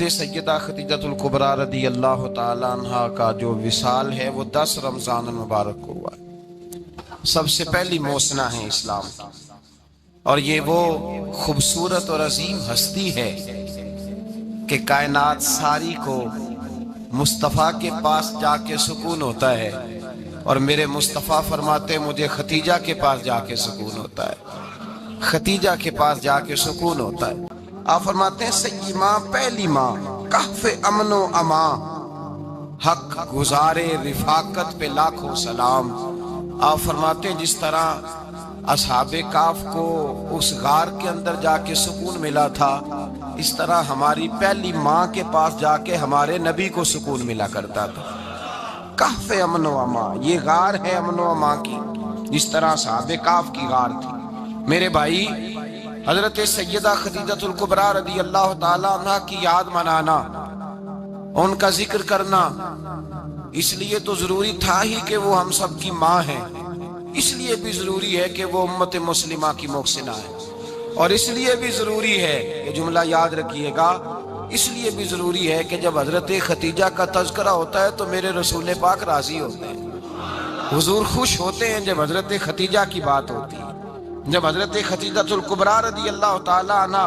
حضرت سیدہ خدیجۃ الکبریٰ رضی اللہ تعالیٰ عنہ کا جو وصال ہے وہ 10 رمضان المبارک کو ہوا ہے۔ سب سے پہلی موسنا ہے اسلام کی، اور یہ وہ خوبصورت اور عظیم ہستی ہے کہ کائنات ساری کو مصطفیٰ کے پاس جا کے سکون ہوتا ہے، اور میرے مصطفیٰ فرماتے مجھے ختیجہ کے پاس جا کے سکون ہوتا ہے، ختیجہ کے پاس جا کے سکون ہوتا ہے۔ آپ فرماتے ہیں سیدی ماں، پہلی ماں، کہف امن و امان، حق گزارے رفاقت پہ لاکھوں سلام۔ آپ فرماتے ہیں جس طرح اصحاب کہف کو اس غار کے اندر جا کے سکون ملا تھا، اس طرح ہماری پہلی ماں کے پاس جا کے ہمارے نبی کو سکون ملا کرتا تھا۔ کہف امن و امان، یہ غار ہے امن و امان کی، جس طرح اصحاب کہف کی غار تھی۔ میرے بھائی، حضرت سیدہ خدیجۃ الکبریٰ رضی اللہ تعالیٰ عنہ کی یاد منانا، ان کا ذکر کرنا، اس لیے تو ضروری تھا ہی کہ وہ ہم سب کی ماں ہے، اس لیے بھی ضروری ہے کہ وہ امت مسلمہ کی محسنہ ہے، اور اس لیے بھی ضروری ہے، یہ جملہ یاد رکھیے گا، اس لیے بھی ضروری ہے کہ جب حضرت ختیجہ کا تذکرہ ہوتا ہے تو میرے رسول پاک راضی ہوتے ہیں، حضور خوش ہوتے ہیں جب حضرت ختیجہ کی بات ہوتی ہے۔ جب حضرت خدیجۃ الکبریٰ رضی اللہ تعالی عنہ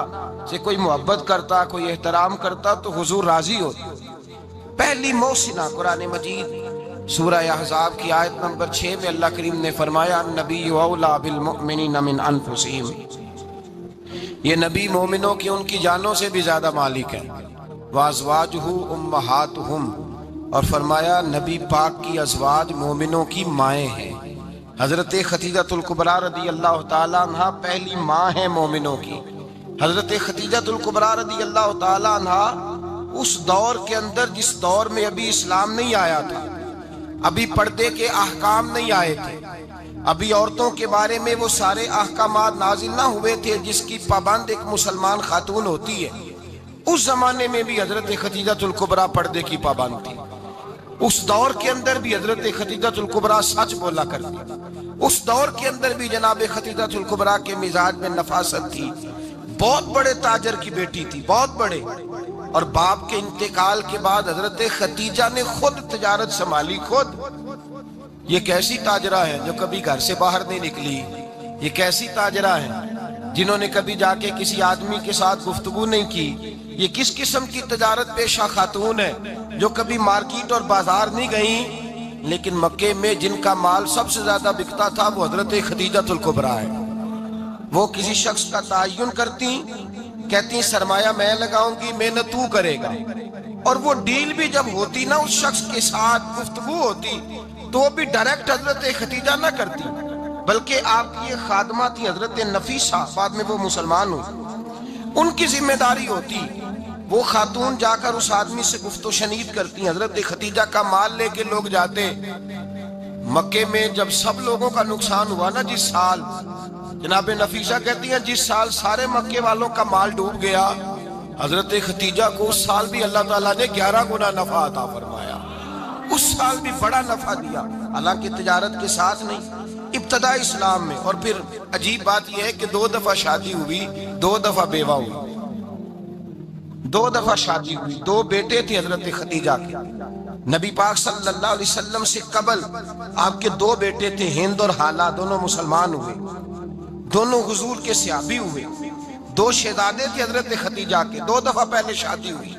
سے کوئی محبت کرتا، کوئی احترام کرتا تو حضور راضی ہوتا۔ پہلی موسنہ قرآن مجید سورہ احزاب کی آیت نمبر 6 میں اللہ کریم نے فرمایا النبی اولیٰ بالمؤمنین من انفسہم، یہ نبی مومنوں کی ان کی جانوں سے بھی زیادہ مالک ہے، وازواجہ امہاتہم، اور فرمایا نبی پاک کی ازواج مومنوں کی مائیں ہیں۔ حضرت خدیجۃ الکبریٰ رضی اللہ تعالیٰ عنہ پہلی ماں ہے مومنوں کی۔ حضرت خدیجۃ الکبریٰ رضی اللہ تعالیٰ عنہ اس دور کے اندر جس دور میں ابھی اسلام نہیں آیا تھا، ابھی پردے کے احکام نہیں آئے تھے، ابھی عورتوں کے بارے میں وہ سارے احکامات نازل نہ ہوئے تھے جس کی پابند ایک مسلمان خاتون ہوتی ہے، اس زمانے میں بھی حضرت خدیجۃ الکبریٰ پردے کی پابند تھی۔ اس دور کے اندر بھی حضرت خدیجۃ الکبریٰ سچ بولا کرتی، اس دور کے اندر بھی جناب خدیجۃ الکبریٰ کے مزاج میں نفاست تھی، بہت بڑے تاجر کی بیٹی تھی، بہت بڑے، اور باپ کے انتقال کے بعد حضرت خدیجہ نے خود تجارت سنبھالی، خود۔ یہ کیسی تاجرہ ہے جو کبھی گھر سے باہر نہیں نکلی، یہ کیسی تاجرہ ہے جنہوں نے کبھی جا کے کسی آدمی کے ساتھ گفتگو نہیں کی، یہ کس قسم کی تجارت پیشہ خاتون ہے جو کبھی مارکیٹ اور بازار نہیں گئیں، لیکن مکے میں جن کا مال سب سے زیادہ بکتا تھا وہ حضرت خدیجۃ الکبریٰ ہے۔ وہ کسی شخص کا تعین کرتی، کہتی سرمایہ میں لگاؤں گی، محنت تو کرے گا، اور وہ ڈیل بھی جب ہوتی نا، اس شخص کے ساتھ گفتگو ہوتی تو وہ بھی ڈائریکٹ حضرت خدیجہ نہ کرتی، بلکہ آپ کی یہ خادمہ تھی حضرت نفیسہ، بعد میں وہ مسلمان ہوئی، ان کی ذمہ داری ہوتی، وہ خاتون جا کر اس آدمی سے گفت و شنید کرتی۔ حضرت خدیجہ کا مال لے کے لوگ جاتے مکے میں، جب سب لوگوں کا نقصان ہوا نا، جس سال، جناب نفیسہ کہتی ہیں جس سال سارے مکے والوں کا مال ڈوب گیا، حضرت خدیجہ کو اس سال بھی اللہ تعالیٰ نے 11 گنا نفع عطا فرمایا، اس سال بھی بڑا نفع دیا، حالانکہ تجارت کے ساتھ نہیں، ابتدا اسلام میں۔ اور پھر عجیب بات یہ ہے کہ 2 دفعہ شادی ہوئی، 2 دفعہ بیوہ ہوئی، 2 دفعہ شادی ہوئی، 2 بیٹے تھے حضرت خدیجہ کے۔ نبی پاک صلی اللہ علیہ وسلم سے قبل آپ کے 2 بیٹے تھے، ہند اور حالہ، دونوں مسلمان ہوئے، دونوں حضور کے صحابی ہوئے، 2 شہزادے تھے حضرت خدیجہ کے، 2 دفعہ پہلے شادی ہوئی،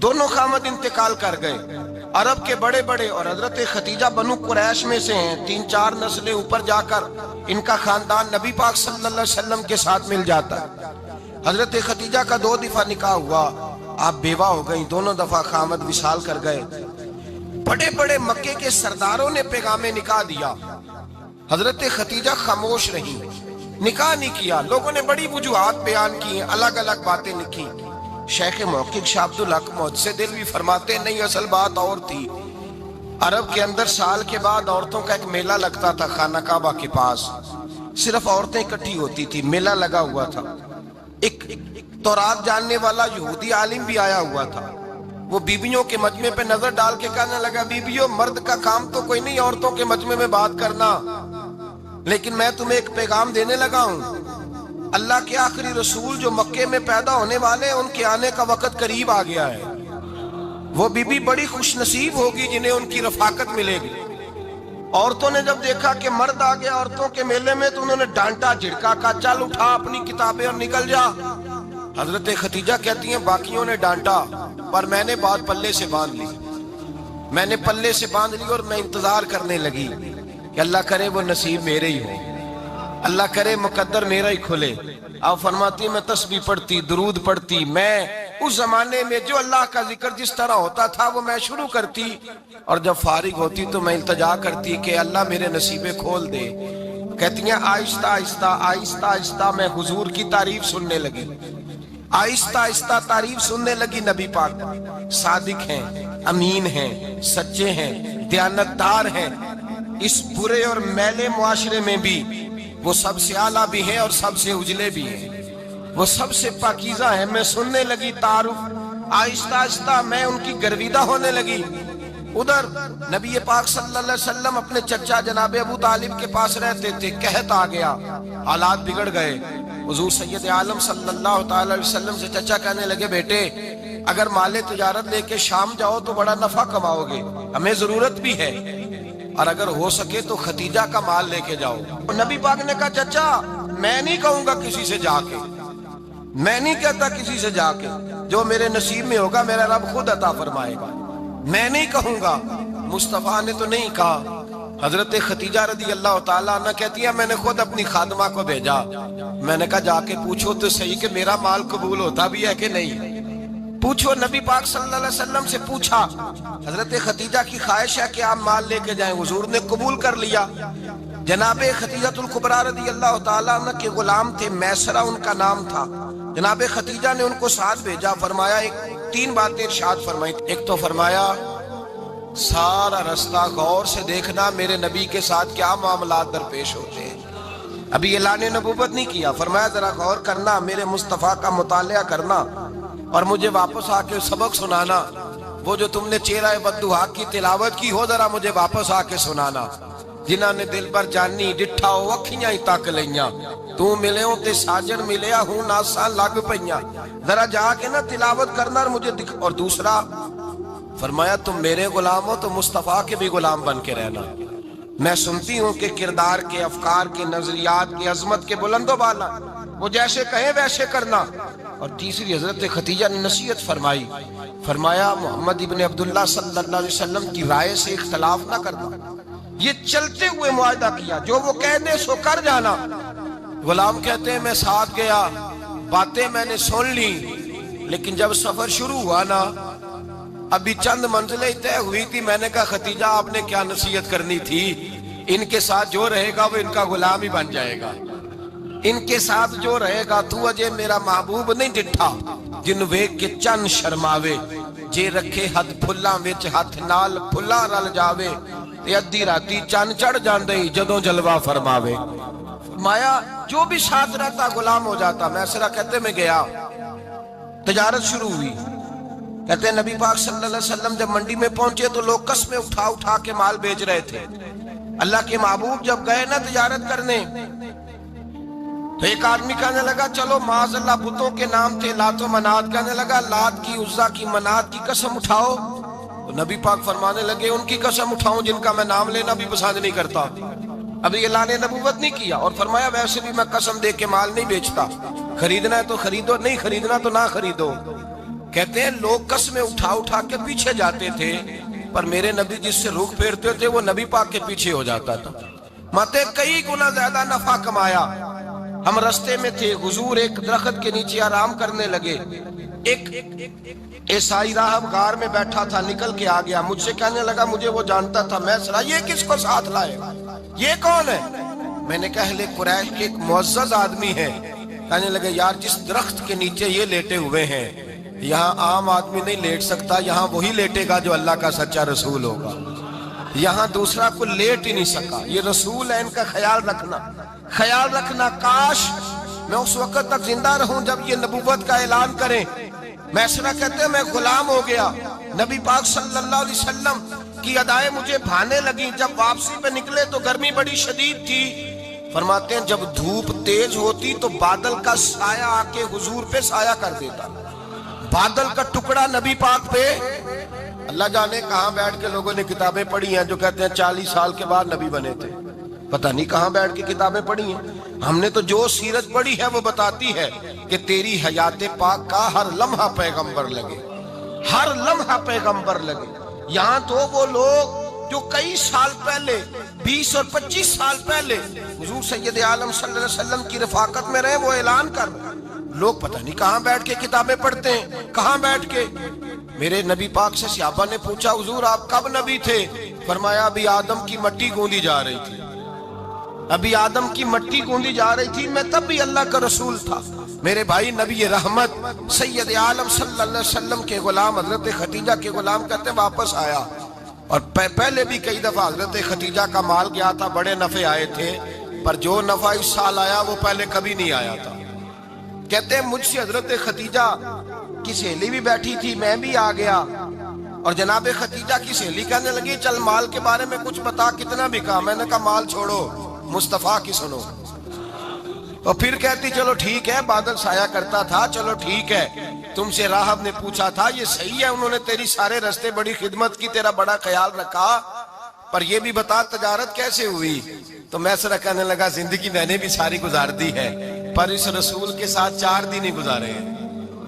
دونوں خامد انتقال کر گئے، عرب کے بڑے بڑے، اور حضرت خدیجہ بنو قریش میں سے ہیں، 3-4 نسلیں اوپر جا کر ان کا خاندان نبی پاک صلی اللہ علیہ وسلم کے ساتھ مل جاتا ہے۔ حضرت خدیجہ کا 2 دفعہ نکاح ہوا، آپ بیوہ ہو گئیں، دونوں دفعہ خامد وصال کر گئے۔ بڑے بڑے مکے کے سرداروں نے پیغام نکاح دیا، حضرت خدیجہ خاموش رہی، نکاح نہیں کیا۔ لوگوں نے بڑی وجوہات بیان کی، الگ الگ باتیں لکھی۔ شیخ محقق شاہ عبدالحق محدث دہلوی فرماتے نہیں، اصل بات اور تھی۔ عرب کے اندر سال کے بعد عورتوں کا ایک میلہ لگتا تھا خانہ کعبہ کے پاس، صرف عورتیں اکٹھی ہوتی تھی، میلہ لگا ہوا تھا۔ ایک تورات جاننے والا یہودی عالم بھی آیا ہوا تھا، وہ بیبیوں کے مجمع پہ نظر ڈال کے کہنے لگا، بیبیوں مرد کا کام تو کوئی نہیں عورتوں کے مجمع میں بات کرنا، لیکن میں تمہیں ایک پیغام دینے لگا ہوں، اللہ کے آخری رسول جو مکے میں پیدا ہونے والے ان کے آنے کا وقت قریب آ گیا ہے. وہ بی بی بڑی خوش نصیب ہوگی جنہیں ان کی رفاقت ملے گی. عورتوں نے جب دیکھا کہ مرد آ گیا عورتوں کے میلے میں تو انہوں نے ڈانٹا جھڑکا کہا چل اٹھا اپنی کتابیں اور نکل جا. حضرت خدیجہ کہتی ہیں باقیوں نے ڈانٹا پر میں نے بات پلے سے باندھ لی. میں نے پلے سے باندھ لی اور میں انتظار کرنے لگی کہ اللہ کرے وہ نصیب میرے ہی ہو, اللہ کرے مقدر میرا ہی کھلے. آپ فرماتی میں تسبیح پڑھتی, درود پڑھتی, میں اس زمانے میں جو اللہ کا ذکر جس طرح ہوتا تھا وہ میں شروع کرتی, اور جب فارغ ہوتی تو میں التجا کرتی کہ اللہ میرے نصیبے کھول دے. کہتی ہیں آہستہ آہستہ آہستہ آہستہ میں حضور کی تعریف سننے لگی, آہستہ آہستہ تعریف سننے لگی. نبی پاک صادق ہیں, امین ہیں, سچے ہیں, دیانتدار ہیں. اس برے اور میلے معاشرے میں بھی وہ سب سے اعلیٰ بھی ہیں اور سب سے اجلے بھی ہیں, وہ سب سے پاکیزہ ہیں. میں سننے لگی تعارف, آہستہ آہستہ میں ان کی گرویدہ ہونے لگی. ادھر نبی پاک صلی اللہ علیہ وسلم اپنے چچا جناب ابو طالب کے پاس رہتے تھے. قحط آ گیا, حالات بگڑ گئے. حضور سید عالم صلی اللہ تعالی علیہ وسلم سے چچا کہنے لگے بیٹے اگر مال تجارت لے کے شام جاؤ تو بڑا نفع کماؤ گے, ہمیں ضرورت بھی ہے, اور اگر ہو سکے تو خدیجہ کا مال لے کے جاؤ. نبی پاک نے کہا چچا میں نہیں کہوں گا کسی سے جا کے, میں نہیں کہتا کسی سے جا کے, جو میرے نصیب میں ہوگا میرا رب خود عطا فرمائے گا, میں نہیں کہوں گا. مصطفیٰ نے تو نہیں کہا. حضرت خدیجہ رضی اللہ تعالیٰ عنہ کہتی ہے میں نے خود اپنی خادمہ کو بھیجا, میں نے کہا جا کے پوچھو تو صحیح کہ میرا مال قبول ہوتا بھی ہے کہ نہیں, پوچھو. نبی پاک صلی اللہ علیہ وسلم سے پوچھا. حضرت خدیجہ کی خواہش ہے کہ آپ مال لے کے جائیں, حضور نے قبول کر لیا. جناب خدیجہ الکبریٰ رضی اللہ تعالیٰ عنہ کے غلام تھے, میسرہ ان کا نام تھا. جناب خدیجہ نے ان کو ساتھ بھیجا. فرمایا تین باتیں ارشاد فرمائی. ایک تو فرمایا سارا رستہ غور سے دیکھنا میرے نبی کے ساتھ کیا معاملات درپیش ہوتے ہیں. ابھی اعلان نبوت نہیں کیا, فرمایا ذرا غور کرنا, میرے مصطفیٰ کا مطالعہ کرنا اور مجھے واپس آ کے سبق سنانا. وہ جو تم نے چہرہ بددعا کی تلاوت کی ہو ذرا مجھے واپس آ کے سنانا. جنہاں نے دل پر جانی ڈٹھا ہو اکھیاں ہی تک لیاں, تو ملے ہوں تے ساجن ملیا ہوں ناساں لگ پئیاں, ذرا جا کے نا تلاوت کرنا اور مجھے دکھ. اور دوسرا فرمایا تم میرے غلام ہو تو مصطفیٰ کے بھی غلام بن کے رہنا. میں سنتی ہوں کہ کردار کے, افکار کے, نظریات کے, عظمت کے بلند و بالا, وہ جیسے کہیں ویسے کرنا. اور تیسری حضرت خدیجہ نے نصیحت فرمائی. فرمایا محمد ابن عبداللہ صلی اللہ علیہ وسلم کی رائے سے اختلاف نہ کرنا. یہ چلتے ہوئے معاہدہ کیا, جو وہ کہہ دے سو کر جانا. غلام کہتے ہیں میں ساتھ گیا, باتیں میں نے سن لی, لیکن جب سفر شروع ہوا نا ابھی چند منزلیں طے ہوئی تھی. میں نے کہا خدیجہ آپ نے کیا نصیحت کرنی تھی, ان کے ساتھ جو رہے گا وہ ان کا غلام ہی بن جائے گا, ان کے ساتھ جو رہے گا. تو اجے میرا محبوب نہیں ڈٹھا جن ویکھ کے چن شرماوے, جے رکھے حد پھلاں وچ ہاتھ نال پھلاں رل جاوے, تے ادھی راتی چن چڑھ جاندے جدوں جلوہ فرماوے. فرمایا جو بھی ساتھ رہتا غلام ہو جاتا. میسرہ کہتے میں گیا, تجارت شروع ہوئی. کہتے ہیں نبی پاک صلی اللہ علیہ وسلم جب منڈی میں پہنچے تو لوگ قسمیں اٹھا اٹھا کے مال بیچ رہے تھے. اللہ کے محبوب جب گئے نا تجارت کرنے تو ایک آدمی کہنے لگا چلو معاذ اللہ بتوں کے نام تھے لات و منات, کہنے لگا لات کی, عزا کی, منات کی قسم اٹھاؤ. تو نبی پاک فرمانے لگے ان کی قسم اٹھاؤں جن کا میں نام لینا بھی پسند نہیں کرتا. ابھی اعلان نبوت نہیں کیا. اور فرمایا ویسے بھی میں قسم دے کے مال نہیں بیچتا, خریدنا ہے تو خریدو, نہیں خریدنا تو نہ خریدو. کہتے ہیں لوگ قسمیں اٹھا اٹھا کے پیچھے جاتے تھے, پر میرے نبی جس سے رخ پھیرتے تھے وہ نبی پاک کے پیچھے ہو جاتا تھا. ماتے کئی گنا زیادہ نفع کمایا. ہم رستے میں تھے, حضور ایک درخت کے نیچے آرام کرنے لگے. ایک عیسائی راہب غار میں بیٹھا تھا, نکل کے آ گیا. مجھ سے کہنے لگا مجھے وہ جانتا تھا. میں سنا یہ کس کو ساتھ لائے, یہ کون ہے؟ میں نے کہا اہل قریش کے ایک معزز آدمی ہے. کہنے لگے یار جس درخت کے نیچے یہ لیٹے ہوئے ہیں یہاں عام آدمی نہیں لیٹ سکتا, یہاں وہی لیٹے گا جو اللہ کا سچا رسول ہوگا, یہاں دوسرا کو لیٹ ہی نہیں سکا. یہ رسول ہے, ان کا خیال رکھنا, خیال رکھنا. کاش میں اس وقت تک زندہ رہوں جب یہ نبوت کا اعلان کریں. میسرہ کہتے ہیں میں غلام ہو گیا. نبی پاک صلی اللہ علیہ وسلم کی ادائیں مجھے بھانے لگیں. جب واپسی پہ نکلے تو گرمی بڑی شدید تھی. فرماتے ہیں جب دھوپ تیز ہوتی تو بادل کا سایہ آ کے حضور پہ سایہ کر دیتا. بادل کا ٹکڑا نبی پاک پہ. اللہ جانے کہاں بیٹھ کے لوگوں نے کتابیں پڑھی ہیں جو کہتے ہیں 40 سال کے بعد نبی بنے تھے. پتہ نہیں کہاں بیٹھ کے کتابیں پڑھی ہیں. ہم نے تو جو سیرت پڑھی ہے وہ بتاتی ہے کہ تیری حیات پاک کا ہر لمحہ پیغمبر لگے, ہر لمحہ پیغمبر لگے. یہاں تو وہ لوگ جو کئی سال پہلے 20 اور 25 سال پہلے حضور سید عالم صلی اللہ علیہ وسلم کی رفاقت میں رہے, وہ اعلان کر لوگ پتہ نہیں کہاں بیٹھ کے کتابیں پڑھتے ہیں, کہاں بیٹھ کے. میرے نبی پاک سے صحابہ نے پوچھا حضور آپ کب نبی تھے؟ فرمایا ابھی آدم کی مٹی گوندی جا رہی تھی, ابھی آدم کی مٹی گوندی جا رہی تھی, میں تب بھی اللہ کا رسول تھا. میرے بھائی نبی رحمت سید عالم صلی اللہ علیہ وسلم کے غلام حضرت خدیجہ کے غلام کہتے ہیں واپس آیا, اور پہلے بھی کئی دفعہ حضرت خدیجہ کا مال گیا تھا, بڑے نفع آئے تھے, پر جو نفع اس سال آیا وہ پہلے کبھی نہیں آیا تھا. کہتے ہیں مجھ سے حضرت خدیجہ کی سہیلی بھی بیٹھی تھی, میں بھی آ گیا, اور جناب خدیجہ کی سہیلی کہنے لگی چل مال کے بارے میں کچھ بتا, کتنا بکا؟ میں نے کہا مال چھوڑو, مصطفیٰ کی سنو. اور پھر کہتی چلو ٹھیک ہے, بادل سایہ کرتا تھا, چلو ٹھیک ہے, تم سے راہب نے پوچھا تھا یہ صحیح ہے, انہوں نے تیری سارے رستے بڑی خدمت کی, تیرا بڑا خیال رکھا, پر یہ بھی بتا تجارت کیسے ہوئی؟ تو میں سرا کہنے لگا زندگی میں نے بھی ساری گزار دی ہے, پر اس رسول کے ساتھ 4 دن ہی گزارے ہیں.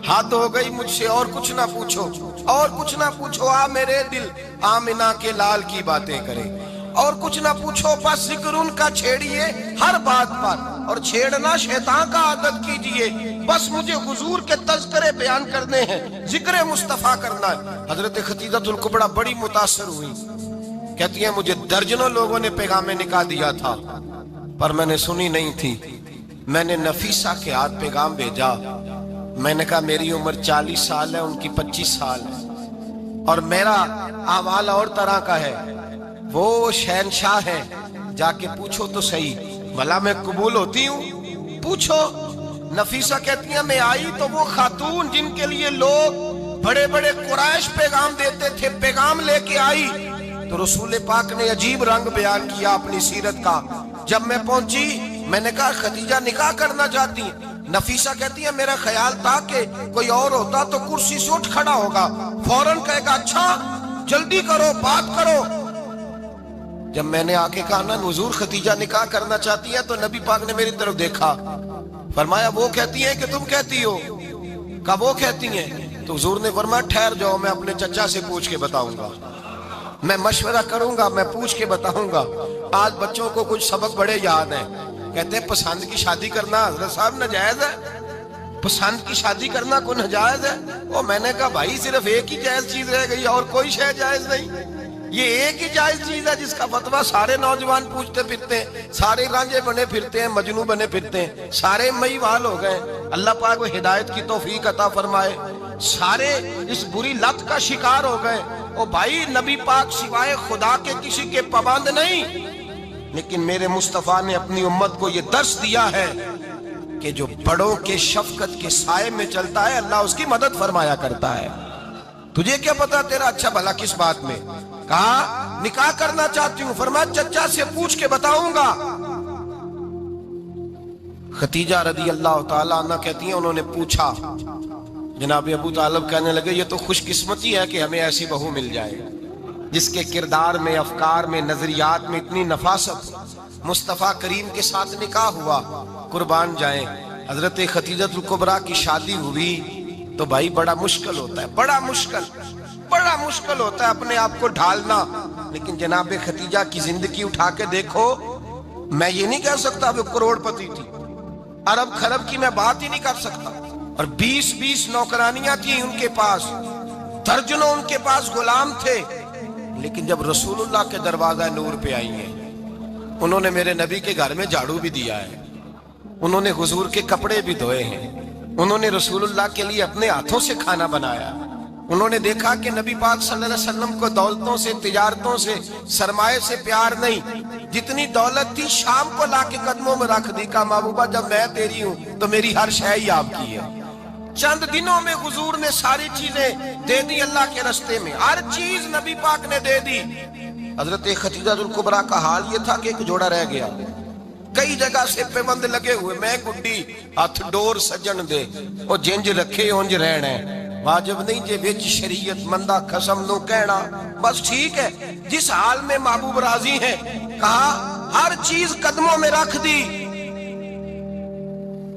حد ہو گئی مجھ سے, اور کچھ نہ پوچھو, اور کچھ نہ پوچھو, آ میرے دل آمنہ کے لال کی باتیں کرے, اور کچھ نہ پوچھو, بس ذکر ان کا چھیڑیے ہر بات پر, اور چھیڑنا شیطان کا عادت کیجئے, بس مجھے حضور کے تذکرے بیان کرنے ہیں, ذکر مصطفیٰ کرنا ہے. حضرت خدیجہ الکبریٰ بڑی متاثر ہوئی, کہتی ہیں مجھے درجنوں لوگوں نے پیغام نکاح دیا تھا, پر میں نے سنی نہیں تھی. میں نے نفیسہ کے ہاتھ پیغام بھیجا, میں نے کہا میری عمر 40 سال ہے, ان کی 25 سال ہے, اور میرا اعمال اور طرح کا ہے, وہ شہنشاہ ہے, جا کے پوچھو تو صحیح, بھلا میں قبول ہوتی ہوں؟ پوچھو. نفیسہ کہتی ہیں میں آئی تو وہ خاتون جن کے لیے لوگ بڑے بڑے قریش پیغام دیتے تھے, پیغام لے کے آئی, تو رسول پاک نے عجیب رنگ بیان کیا اپنی سیرت کا. جب میں پہنچی میں نے کہا خدیجہ نکاح کرنا چاہتی ہیں؟ نفیسہ کہتی ہے میرا خیال تھا کہ کوئی اور ہوتا تو کرسی سے اٹھ کھڑا ہوگا, فوراً کہے گا اچھا جلدی کرو, بات کرو. جب میں نے آ کے کہا نا حضور خدیجہ نکاح کرنا چاہتی ہے, تو نبی پاک نے میری طرف دیکھا, فرمایا وہ کہتی ہیں کہ تم کہتی ہو؟ کہا وہ کہتی ہیں. تو حضور نے فرمایا ٹھہر جاؤ, میں اپنے چچا سے پوچھ کے بتاؤں گا, میں مشورہ کروں گا, میں پوچھ کے بتاؤں گا. آج بچوں کو کچھ سبق بڑے یاد ہیں, کہتے ہیں پسند کی شادی کرنا حضرت صاحب ناجائز ہے, پسند کی شادی کرنا کوئی ناجائز ہے؟ اور میں نے کہا بھائی صرف ایک ہی جائز چیز رہ گئی, اور کوئی شے جائز نہیں, یہ ایک ہی جائز چیز ہے جس کا فتویٰ سارے نوجوان پوچھتے پھرتے ہیں, سارے رانجے بنے پھرتے ہیں, مجنو بنے پھرتے ہیں, سارے مئی وال ہو گئے. اللہ پاک وہ ہدایت کی توفیق عطا فرمائے, سارے اس بری لت کا شکار ہو گئے. او بھائی نبی پاک سوائے خدا کے کسی کے پابند نہیں, لیکن میرے مصطفیٰ نے اپنی امت کو یہ درس دیا ہے کہ جو بڑوں کے شفقت کے سائے میں چلتا ہے اللہ اس کی مدد فرمایا کرتا ہے. تجھے کیا پتا تیرا اچھا بھلا کس بات میں؟ کہا نکاح کرنا چاہتی ہوں, فرمایا چچا سے پوچھ کے بتاؤں گا. خدیجہ رضی اللہ تعالیٰ عنہ کہتی ہیں انہوں نے پوچھا, جناب ابو طالب کہنے لگے یہ تو خوش قسمتی ہے کہ ہمیں ایسی بہو مل جائے جس کے کردار میں, افکار میں, نظریات میں اتنی نفاست. مصطفیٰ کریم کے ساتھ نکاح ہوا, قربان جائیں. حضرت خدیجہ الکبریٰ کی شادی ہوئی تو بھائی بڑا مشکل ہوتا ہے, بڑا مشکل ہوتا ہے اپنے آپ کو ڈھالنا. لیکن جناب خدیجہ کی زندگی اٹھا کے دیکھو, میں یہ نہیں کہہ سکتا وہ کروڑ پتی تھی, ارب خرب کی میں بات ہی نہیں کر سکتا, اور 20 نوکرانیاں تھیں ان کے پاس, درجنوں ان کے پاس غلام تھے. لیکن جب رسول اللہ کے دروازہ نور پہ آئی ہیں, انہوں نے میرے نبی کے گھر میں جھاڑو بھی دیا ہے, انہوں نے حضور کے کپڑے بھی دھوئے ہیں, انہوں نے رسول اللہ کے لیے اپنے ہاتھوں سے کھانا بنایا. انہوں نے دیکھا کہ نبی پاک صلی اللہ علیہ وسلم کو دولتوں سے, تجارتوں سے, سرمایہ سے پیار نہیں, جتنی دولت تھی شام کو لا کے قدموں میں رکھ دی. کہا محبوبہ جب میں تیری ہوں تو میری ہر شے ہی آپ کی ہے. چند دنوں میں حضور نے ساری چیزیں دے دی اللہ کے رستے میں, ہر چیز نبی پاک نے دے دی. حضرت خدیجہ الکبریٰ کا حال یہ تھا کہ ایک جوڑا رہ گیا, کئی جگہ سے پیوند لگے ہوئے، میں گڈی ہاتھ ڈور سجن دے او جنج رکھے اونج رہنا ہے، واجب نہیں جے وچ شریعت مندہ قسم نو کہنا، بس ٹھیک ہے۔ جس حال میں محبوب راضی ہے، کہا ہر چیز قدموں میں رکھ دی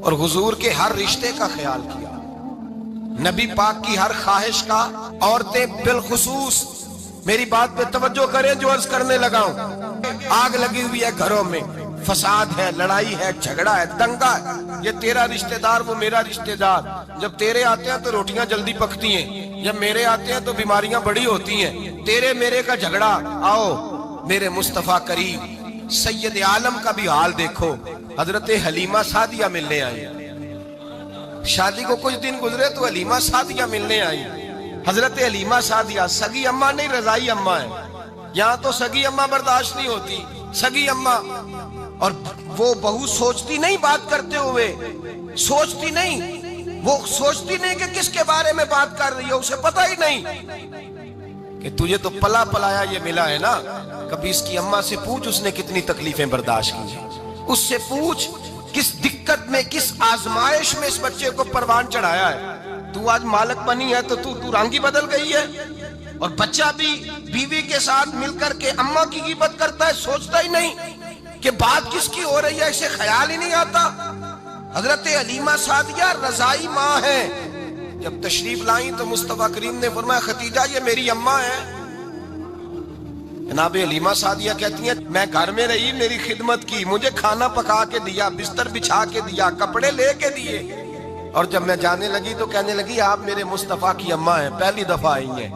اور حضور کے ہر رشتے کا خیال کیا، نبی پاک کی ہر خواہش کا۔ عورتیں بالخصوص میری بات پہ توجہ کریں جو عرض کرنے لگا ہوں، آگ لگی ہوئی ہے گھروں میں، فساد ہے، لڑائی ہے، جھگڑا ہے، دنگا ہے، یہ تیرا رشتہ دار وہ میرا رشتہ دار، جب تیرے آتے ہیں تو روٹیاں جلدی پکتی ہیں، جب میرے آتے ہیں تو بیماریاں بڑی ہوتی ہیں، تیرے میرے کا جھگڑا۔ آؤ میرے مصطفیٰ کریم سید عالم کا بھی حال دیکھو، حضرت حلیمہ سعدیہ ملنے آئی، شادی کو کچھ دن گزرے تو حلیمہ سعدیہ ملنے آئی۔ حضرت حلیمہ سعدیہ سگی اماں نہیں، رضائی اماں ہے، یہاں تو سگی اماں برداشت نہیں ہوتی، سگی اماں، اور وہ بہو سوچتی نہیں بات کرتے ہوئے، سوچتی نہیں، وہ سوچتی نہیں کہ کس کے بارے میں بات کر رہی ہے، اسے پتہ ہی نہیں کہ تجھے تو پلا پلایا یہ ملا ہے نا، کبھی اس کی اماں سے پوچھ اس نے کتنی تکلیفیں برداشت کی، اس سے پوچھ کس دقت میں، کس آزمائش میں اس بچے کو پروان چڑھایا ہے۔ تو آج مالک بنی ہے تو تو رنگ ہی بدل گئی ہے، اور بچہ بھی بیوی کے ساتھ مل کر کے اماں کی غیبت کرتا ہے، سوچتا ہی نہیں کہ بات کس کی ہو رہی ہے، اسے خیال ہی نہیں آتا۔ حضرت حلیمہ سعدیہ رضائی ماں ہے، جب تشریف لائیں تو مصطفیٰ کریم نے فرمایا ختیجہ یہ میری اماں ہے۔ جناب حلیمہ سعدیہ کہتی ہیں میں گھر میں رہی، میری خدمت کی، مجھے کھانا پکا کے دیا، بستر بچھا کے دیا، کپڑے لے کے دیے، اور جب میں جانے لگی تو کہنے لگی آپ میرے مصطفیٰ کی اماں ہیں، پہلی دفعہ آئی ہیں،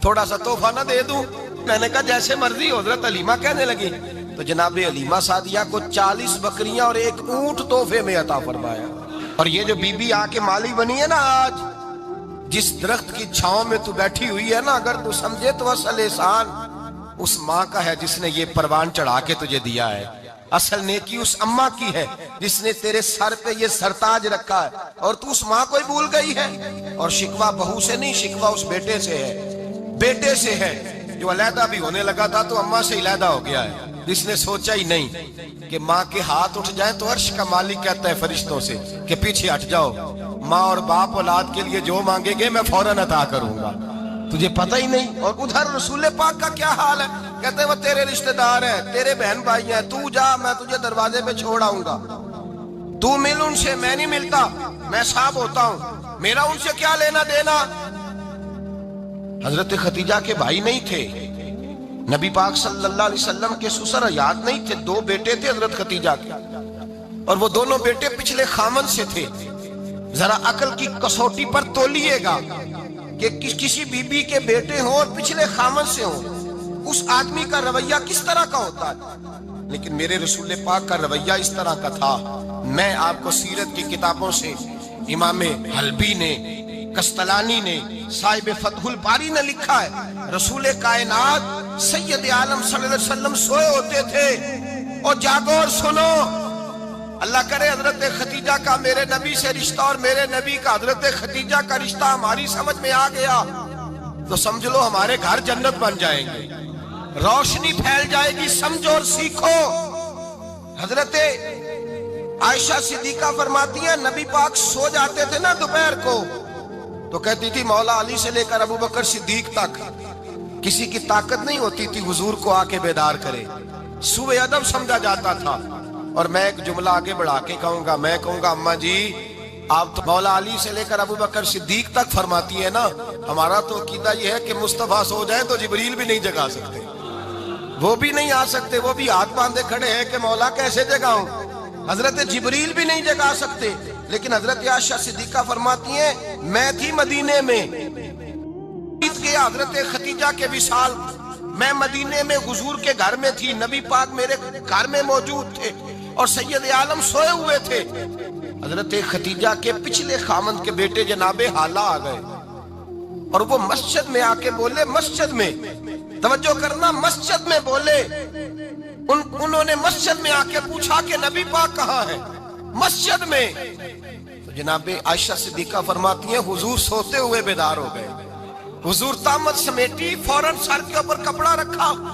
تھوڑا سا تحفہ نہ دے دوں؟ میں نے کہا جیسے مرضی۔ حضرت حلیمہ کہنے لگی تو جناب حلیمہ سعدیہ کو 40 بکریاں اور 1 اونٹ تحفے میں عطا فرمایا۔ اور یہ جو بی بی آ کے مالی بنی ہے نا آج، جس درخت کی چھاؤں میں تو بیٹھی ہوئی ہے نا، اگر تو سمجھے تو اصل احسان اس ماں کا ہے جس نے یہ پروان چڑھا کے تجھے دیا ہے، اصل نیکی اس اماں کی ہے جس نے تیرے سر پہ یہ سرتاج رکھا ہے، اور تو اس ماں کو ہی بھول گئی ہے۔ اور شکوہ بہو سے نہیں، شکوہ اس بیٹے سے ہے، بیٹے سے ہے جو علیحدہ بھی ہونے لگا تھا تو اماں سے علیحدہ ہو گیا ہے، جس نے سوچا ہی نہیں کہ ماں کے ہاتھ اٹھ جائیں تو عرش کا مالک کہتا ہے فرشتوں سے کہ پیچھے ہٹ جاؤ، ماں اور باپ اولاد کے لیے جو مانگیں گے میں فوراً عطا کروں گا، تجھے پتہ ہی نہیں۔ اور ادھر رسول پاک کا کیا حال ہے، کہتے ہیں وہ تیرے رشتہ دار ہیں، تیرے بہن بھائی ہیں، تو جا میں تجھے دروازے پہ چھوڑ آؤں گا، تو مل ان سے، میں نہیں ملتا، میں صاحب ہوتا ہوں، میرا ان سے کیا لینا دینا۔ حضرت ختیجہ کے بھائی نہیں تھے، نبی پاک صلی اللہ علیہ وسلم کے سسر حیات نہیں تھے، 2 بیٹے تھے حضرت ختیجہ کے، اور وہ دونوں بیٹے پچھلے خامن سے تھے۔ ذرا عقل کی کسوٹی پر تولیے گا کہ کسی بی بی کے بیٹے ہوں اور پچھلے خامن سے ہوں، اس آدمی کا رویہ کس طرح کا ہوتا ہے، لیکن میرے رسول پاک کا رویہ اس طرح کا تھا۔ میں آپ کو سیرت کی کتابوں سے امام حلبی نے، کستلانی نے، صاحب فتح الباری نے لکھا ہے، رسول کائنات سید عالم صلی اللہ علیہ وسلم سوئے ہوتے تھے، اور جاگو اور سنو، اللہ کرے حضرت ختیجہ کا میرے نبی سے رشتہ اور میرے نبی کا حضرت ختیجہ کا رشتہ ہماری سمجھ میں آ گیا تو سمجھ لو ہمارے گھر جنت بن جائیں گے، روشنی پھیل جائے گی، سمجھو اور سیکھو۔ حضرت عائشہ صدیقہ فرماتی ہیں نبی پاک سو جاتے تھے نا دوپہر کو تو کہتی تھی مولا علی سے لے کر ابو بکر صدیق تک کسی کی طاقت نہیں ہوتی تھی حضور کو آ کے بیدار کرے، سوء ادب سمجھا جاتا تھا۔ اور میں ایک جملہ آگے بڑھا کے کہوں گا، میں کہوں گا اماں جی آپ تو مولا علی سے لے کر ابو بکر صدیق تک فرماتی ہے نا، ہمارا تو عقیدہ یہ ہے کہ مصطفیٰ سو جائے تو جبریل بھی نہیں جگا سکتے، وہ بھی نہیں آ سکتے، وہ بھی ہاتھ باندھے کھڑے ہیں کہ مولا کیسے جگاؤں، حضرت جبریل بھی نہیں جگا سکتے۔ لیکن حضرت عائشہ صدیقہ فرماتی ہیں میں تھی مدینے میں، حضرت ختیجہ کے وصال، میں مدینے میں حضور کے گھر میں تھی، نبی پاک میرے گھر میں موجود تھے اور سید عالم سوئے ہوئے تھے۔ حضرت ختیجہ کے پچھلے خامند کے بیٹے جناب حالہ آ گئے اور وہ مسجد میں آ کے بولے، مسجد میں توجہ کرنا، مسجد میں بولے، انہوں نے مسجد میں آ کے پوچھا کہ نبی پاک کہاں ہے، مسجد میں۔ تو جناب عائشہ صدیقہ فرماتی ہیں حضور سوتے ہوئے بیدار ہو گئے، حضور طامت سمیٹی، فوراً سر کے اوپر کپڑا رکھا،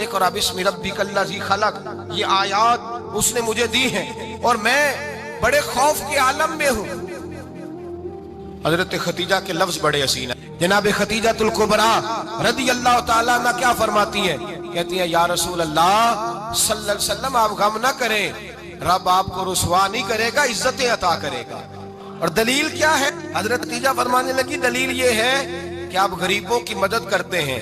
ایک اور بسم ربک الذی خلق، یہ آیات اس نے مجھے دی ہیں اور میں بڑے خوف کے عالم میں ہوں۔ حضرت خدیجہ کے لفظ بڑے حسین ہیں۔ جناب خدیجہ الکبریٰ رضی اللہ تعالیٰ عنہ کیا فرماتی ہیں؟ کہتی ہیں یا رسول اللہ صلی اللہ علیہ وسلم آپ غم نہ کریں، رب آپ کو رسوا نہیں کرے گا، عزتیں عطا کرے گا۔ اور دلیل کیا ہے؟ حضرت خدیجہ فرمانے لگی دلیل یہ ہے کہ آپ غریبوں کی مدد کرتے ہیں،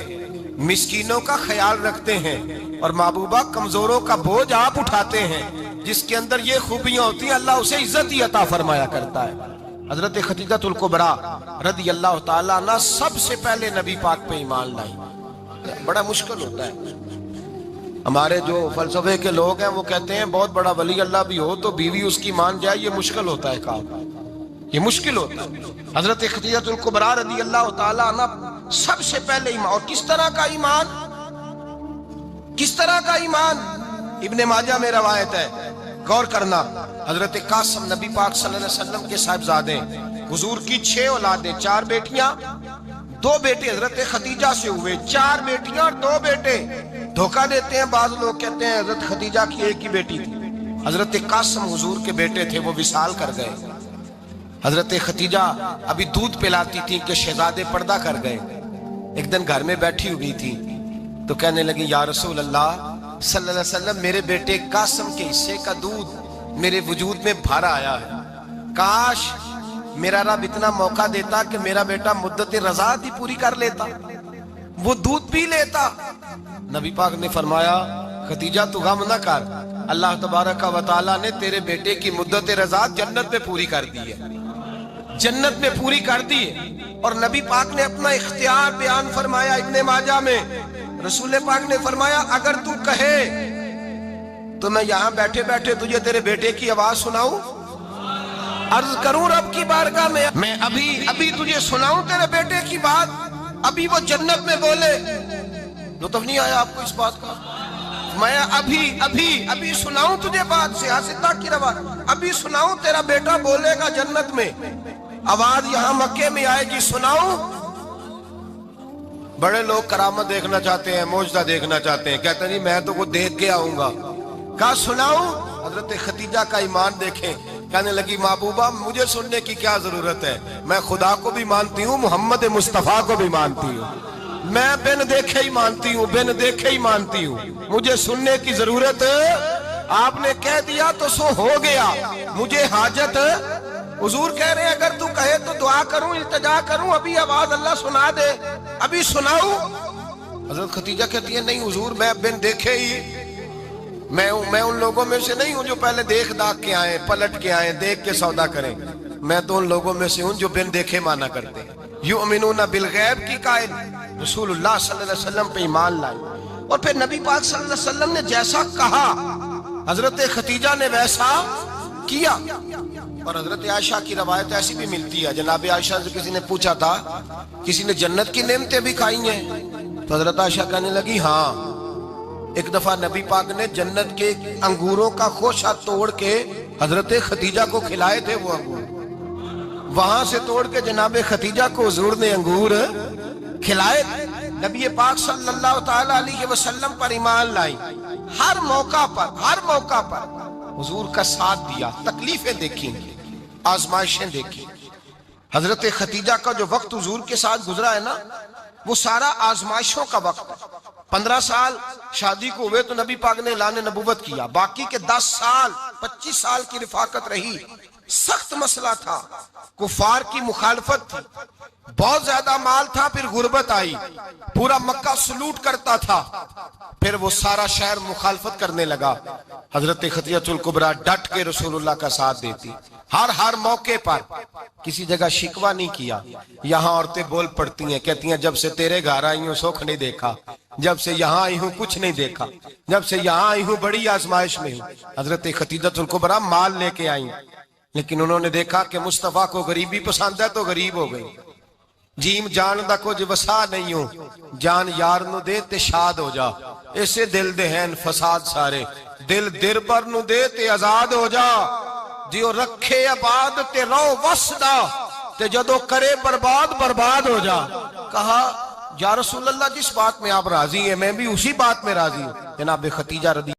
مسکینوں کا خیال رکھتے ہیں، اور محبوبہ کمزوروں کا بوجھ آپ اٹھاتے ہیں۔ جس کے اندر یہ خوبیاں ہوتی ہیں اللہ اسے عزت ہی عطا فرمایا کرتا ہے۔ حضرت خدیجہ الکبریٰ رضی اللہ تعالیٰ عنہ سب سے پہلے نبی پاک پہ ایمان لائی۔ بڑا مشکل ہوتا ہے، ہمارے جو فلسفے کے لوگ ہیں وہ کہتے ہیں بہت بڑا ولی اللہ بھی ہو تو بیوی اس کی مان جائے، یہ مشکل ہوتا ہے کام، یہ مشکل ہوتا ہے۔ حضرت خدیجہ الکبریٰ رضی اللہ تعالیٰ عنہ سب سے پہلے ایمان، اور کس طرح کا ایمان؟ کس طرح کا ایمان؟ ابن ماجہ میں روایت ہے، غور کرنا۔ حضرت قاسم نبی پاک صلی اللہ علیہ وسلم کے صاحبزادے، حضور کی 6 اولادیں، 4 بیٹیاں 2 بیٹے حضرت خدیجہ سے ہوئے، 4 بیٹیاں اور 2 بیٹے۔ دھوکہ دیتے ہیں بعض لوگ، کہتے ہیں حضرت خدیجہ کی ایک ہی بیٹی تھی۔ حضرت قاسم حضور کے بیٹے تھے، وہ وصال کر گئے۔ حضرت خدیجہ ابھی دودھ پلاتی تھی کہ شہزادے پردہ کر گئے۔ ایک دن گھر میں بیٹھی ہوئی تھی تو کہنے لگی یا رسول اللہ صلی اللہ علیہ وسلم میرے بیٹے قاسم کے حصے کا دودھ میرے وجود میں بھر آیا ہے، کاش میرا رب اتنا موقع دیتا کہ میرا بیٹا مدت رضاعت ہی پوری کر لیتا، وہ دودھ پی لیتا۔ نبی پاک نے فرمایا خدیجہ تو غم نہ کر، اللہ تبارک و تعالیٰ نے تیرے بیٹے کی مدت رضاعت جنت میں پوری کر دی ہے، جنت میں پوری کر دی ہے۔ اور نبی پاک نے اپنا اختیار بیان فرمایا ابن ماجہ میں، رسول پاک نے فرمایا اگر تو کہے تو میں یہاں بیٹھے بیٹھے تجھے تیرے بیٹے کی آواز سناؤں، عرض کروں رب کی بارگاہ میں ابھی تجھے سناؤں تیرے بیٹے کی بات، ابھی وہ جنت میں بولے۔ لطف نہیں آیا آپ کو اس بات کا؟ میں ابھی سناؤں تجھے بات، سیاستہ کی روایت، ابھی سناؤں تیرا بیٹا بولے گا جنت میں، آواز یہاں مکے میں آئے گی، سناؤں؟ بڑے لوگ کرامت دیکھنا چاہتے ہیں، معجزہ دیکھنا چاہتے ہیں، کہتے نہیں میں تو وہ دیکھ کے آؤں گا۔ کہا سناؤں؟ حضرت خدیجہ کا ایمان دیکھیں، کہنے لگی محبوبہ مجھے سننے کی کیا ضرورت ہے، میں خدا کو بھی مانتی ہوں، محمد مصطفیٰ کو بھی مانتی ہوں، میں بن دیکھے ہی مانتی ہوں، بن دیکھے ہی مانتی ہوں، مجھے سننے کی ضرورت آپ نے کہہ دیا تو سو ہو گیا، مجھے حاجت۔ حضور کہہ رہے ہیں اگر تو کہے تو دعا کروں، التجا کروں، ابھی آواز اللہ سنا دے، ابھی سناؤں؟ حضرت خدیجہ کہتی ہے نہیں حضور میں بن دیکھے ہی، میں ان لوگوں میں سے نہیں ہوں جو پہلے دیکھ داکھ کے آئیں، پلٹ کے آئیں، دیکھ کے سودا کریں، میں تو ان لوگوں میں سے ہوں جو بن دیکھے مانا کرتے ہیں۔ یؤمنون بالغیب کی قائل رسول اللہ صلی اللہ علیہ وسلم پہ ایمان لائے، اور پھر نبی پاک صلی اللہ علیہ وسلم نے جیسا کہا حضرت خدیجہ نے ویسا کیا۔ اور حضرت عائشہ کی روایت ایسی بھی ملتی ہے، جناب عائشہ سے کسی نے پوچھا تھا کسی نے جنت کی نعمتیں بھی کھائی ہیں؟ تو حضرت عائشہ کہنے لگی ہاں، ایک دفعہ نبی پاک نے جنت کے انگوروں کا خوشہ توڑ کے حضرت خدیجہ کو کھلائے تھے، وہ انگور وہاں سے توڑ کے جناب خدیجہ کو حضور نے انگور کھلائے۔ نبی پاک صلی اللہ تعالی علیہ وسلم پر ایمان لائی، ہر موقع پر حضور کا ساتھ دیا، تکلیفیں دیکھیں، آزمائشیں دیکھیں۔ حضرت خدیجہ کا جو وقت حضور کے ساتھ گزرا ہے نا، وہ سارا آزمائشوں کا وقت ہے۔ 15 سال شادی کو ہوئے تو نبی پاک نے اعلان نبوت کیا، باقی کے 10 سال 25 سال کی رفاقت رہی، سخت مسئلہ تھا، کفار کی مخالفت تھی، بہت زیادہ مال تھا، پھر غربت آئی، پورا مکہ سلوٹ کرتا تھا، پھر وہ سارا شہر مخالفت کرنے لگا۔ حضرت خدیجہ الکبریٰ ڈٹ کے رسول اللہ کا ساتھ دیتی، ہر موقع پر کسی جگہ شکوہ نہیں کیا۔ یہاں عورتیں بول پڑتی ہیں، کہتی ہیں جب سے تیرے گھر آئی ہوں سکھ نہیں دیکھا، جب سے یہاں آئی ہوں کچھ نہیں دیکھا، جب سے یہاں آئی ہوں بڑی آزمائش میں ہوں۔ حضرت خدیجہ الکبریٰ مال لے کے آئیں، لیکن انہوں نے دیکھا کہ مصطفیٰ کو غریبی پسند ہے تو غریب ہو گئی۔ جیم جان دا کچھ وسا نہیں ہوں، جان یار نو دے تے شاد ہو جا، اسے دل دے ہیں فساد سارے، دل دربر نو دے تے آزاد ہو جا، دیو رکھے آباد تے رو وسدا تے جدو کرے برباد ہو جا۔ کہا یا رسول اللہ جس بات میں آپ راضی ہیں میں بھی اسی بات میں راضی ہوں. جناب خدیجہ رضی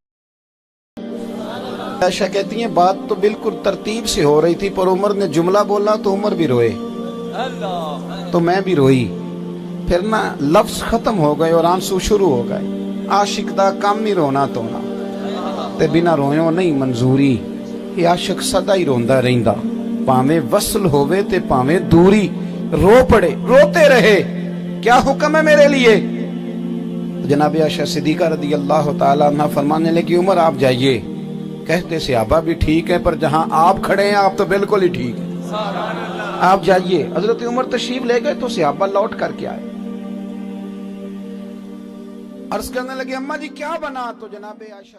عائشہ کہتی ہیں بات تو بالکل ترتیب سے ہو رہی تھی، پر عمر نے جملہ بولا تو عمر بھی روئے تو میں بھی روئی. پھر نا لفظ ختم ہو گئے اور آنسو شروع ہو گئے. عاشق دا کام ہی رونا تونا تے بنا رویوں نہیں منظوری. یہ عاشق سدا ہی روندا رہندا، پاویں وصل ہووے تے پاویں دوری. رو پڑے روتے رہے کیا حکم ہے میرے لیے. جناب عائشہ صدیقہ رضی اللہ تعالیٰ عنہ فرمانے لگی عمر آپ جائیے. کہتے صحابہ بھی ٹھیک ہے پر جہاں آپ کھڑے ہیں آپ تو بالکل ہی ٹھیک ہیں، آپ جائیے. حضرت عمر تشریف لے گئے تو صحابہ لوٹ کر کے آئے. عرض کرنے لگے اماں جی کیا بنا؟ تو جناب عائشہ